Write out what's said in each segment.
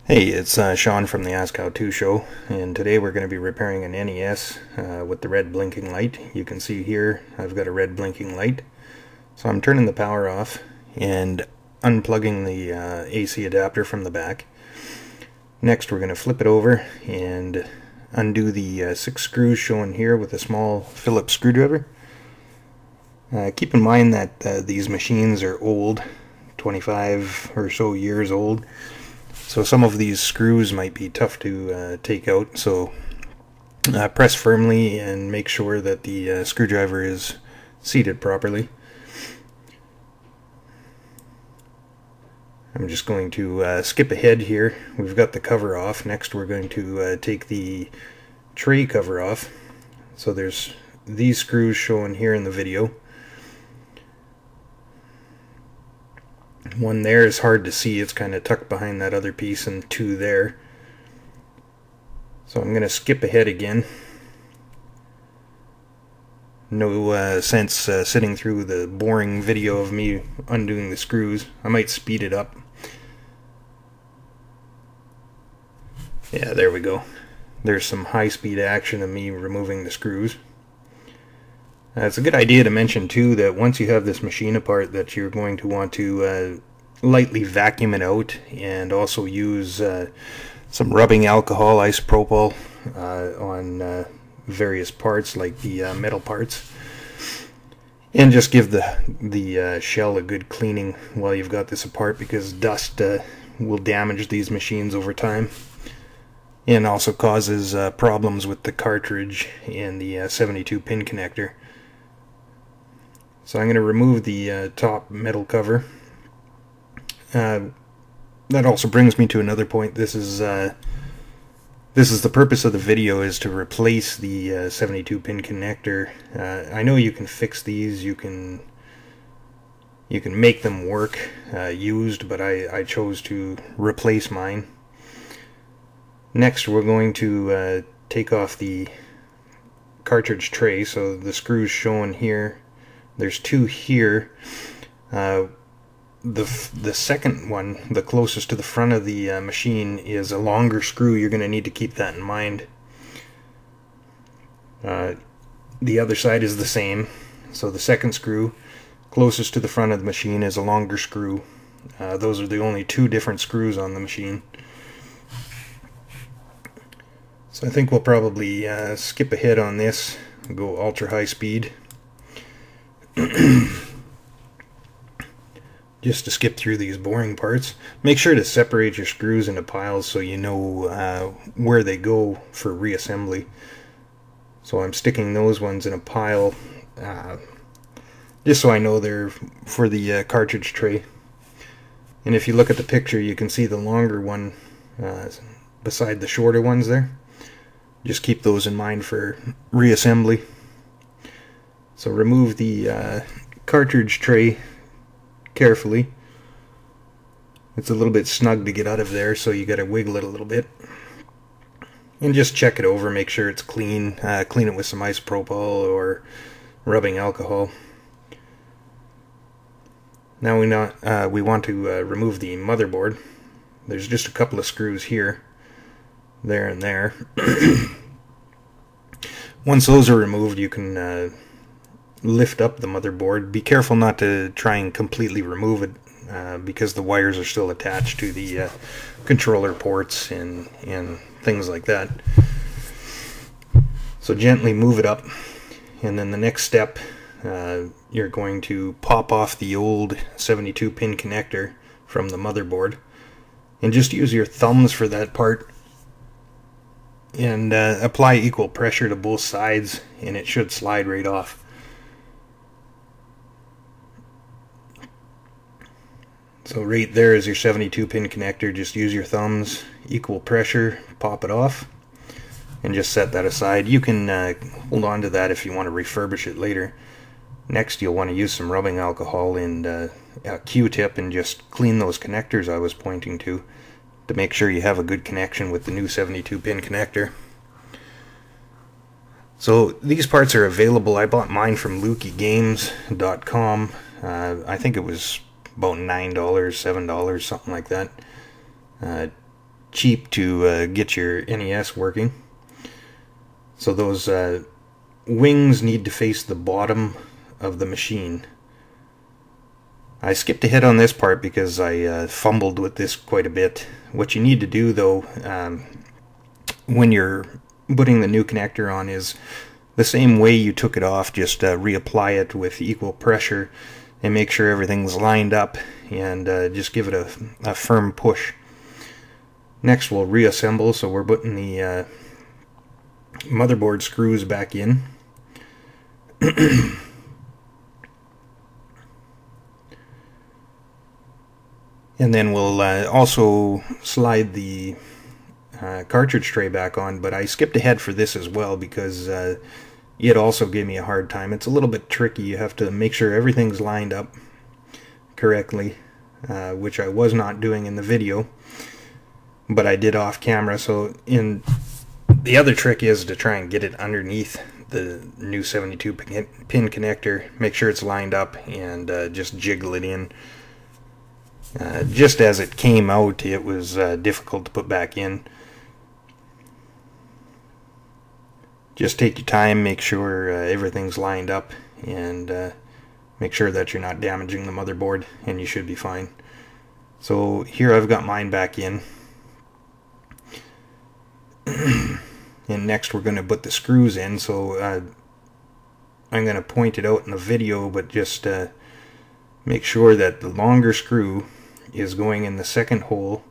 Hey, it's Shawn from the Ask How To Show, and today we're going to be repairing an NES with the red blinking light. You can see here I've got a red blinking light. So I'm turning the power off and unplugging the AC adapter from the back. Next we're going to flip it over and undo the 6 screws shown here with a small phillips screwdriver. Keep in mind that these machines are old, 25 or so years old. So some of these screws might be tough to take out, so press firmly and make sure that the screwdriver is seated properly. I'm just going to skip ahead here. We've got the cover off. Next we're going to take the tray cover off. So there's these screws shown here in the video. One there is hard to see, it's kind of tucked behind that other piece, and 2 there. So I'm going to skip ahead again. No sense sitting through the boring video of me undoing the screws. I might speed it up. Yeah, there we go. There's some high-speed action of me removing the screws. It's a good idea to mention too that once you have this machine apart that you're going to want to lightly vacuum it out, and also use some rubbing alcohol, isopropyl, on various parts like the metal parts, and just give the shell a good cleaning while you've got this apart, because dust will damage these machines over time and also causes problems with the cartridge and the 72 pin connector. So I'm going to remove the top metal cover. That also brings me to another point. This is the purpose of the video, is to replace the 72 pin connector. I know you can fix these, you can make them work used, but I chose to replace mine. Next we're going to take off the cartridge tray. So the screws shown here, there's 2 here. The second one, the closest to the front of the machine, is a longer screw. You're going to need to keep that in mind. The other side is the same. So the second screw closest to the front of the machine is a longer screw. Those are the only 2 different screws on the machine. So I think we'll probably skip ahead on this and go ultra high speed. Just to skip through these boring parts. Make sure to separate your screws into piles so you know where they go for reassembly. So I'm sticking those ones in a pile just so I know they're for the cartridge tray. And if you look at the picture, you can see the longer one beside the shorter ones there. Just keep those in mind for reassembly. So remove the cartridge tray carefully. It's a little bit snug to get out of there, so you got to wiggle it a little bit. And just check it over, make sure it's clean. Clean it with some isopropyl or rubbing alcohol. Now we want to remove the motherboard. There's just a couple of screws here, there and there. Once those are removed, you can lift up the motherboard. Be careful not to try and completely remove it because the wires are still attached to the controller ports and things like that. So gently move it up, and then the next step, you're going to pop off the old 72 pin connector from the motherboard, and just use your thumbs for that part, and apply equal pressure to both sides, and it should slide right off. So right there is your 72 pin connector. Just use your thumbs, equal pressure, pop it off, and just set that aside. You can hold on to that if you want to refurbish it later. Next you'll want to use some rubbing alcohol and a Q-tip and just clean those connectors I was pointing to make sure you have a good connection with the new 72 pin connector. So these parts are available. I bought mine from LukeyGames.com. I think it was about $9, $7, something like that. cheap to get your NES working. So those wings need to face the bottom of the machine. I skipped ahead on this part because I fumbled with this quite a bit. What you need to do though, when you're putting the new connector on, is the same way you took it off, just reapply it with equal pressure and make sure everything's lined up, and just give it a firm push. Next we'll reassemble, so we're putting the motherboard screws back in. And then we'll also slide the cartridge tray back on, but I skipped ahead for this as well because it also gave me a hard time. It's a little bit tricky. You have to make sure everything's lined up correctly, which I was not doing in the video, but I did off camera. So the other trick is to try and get it underneath the new 72 pin connector, make sure it's lined up, and just jiggle it in. Just as it came out, it was difficult to put back in. Just take your time, make sure everything's lined up, and make sure that you're not damaging the motherboard, and you should be fine. So here I've got mine back in. And next we're going to put the screws in, so I'm going to point it out in the video, but just make sure that the longer screw is going in the second hole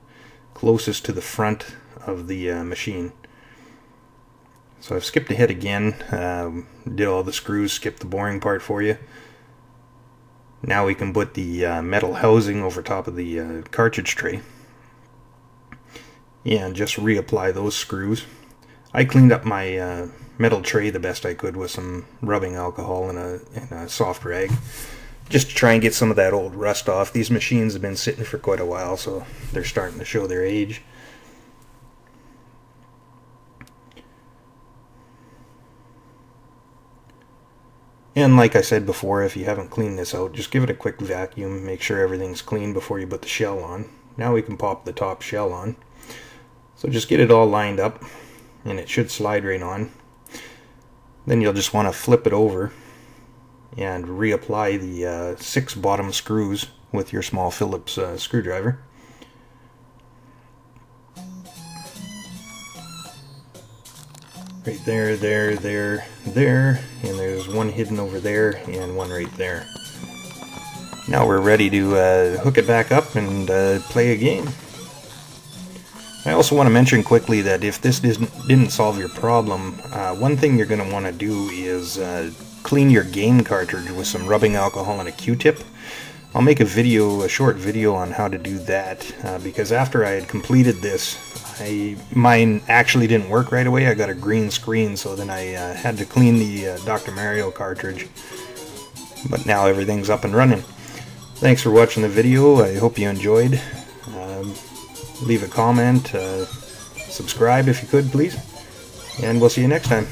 closest to the front of the machine. So I've skipped ahead again, did all the screws, skipped the boring part for you. Now we can put the metal housing over top of the cartridge tray, and just reapply those screws. I cleaned up my metal tray the best I could with some rubbing alcohol and a soft rag, just to try and get some of that old rust off. These machines have been sitting for quite a while, so they're starting to show their age. And like I said before, if you haven't cleaned this out, just give it a quick vacuum, make sure everything's clean before you put the shell on. Now we can pop the top shell on. So just get it all lined up, and it should slide right on. Then you'll just want to flip it over and reapply the 6 bottom screws with your small Phillips screwdriver. Right there, there, and there's one hidden over there and one right there. Now we're ready to hook it back up and play a game. I also want to mention quickly that if this didn't solve your problem, one thing you're going to want to do is clean your game cartridge with some rubbing alcohol and a Q-tip. I'll make a short video on how to do that, because after I had completed this, mine actually didn't work right away. I got a green screen, so then I had to clean the Dr. Mario cartridge. But now everything's up and running. Thanks for watching the video. I hope you enjoyed. Leave a comment, subscribe if you could, please, and we'll see you next time.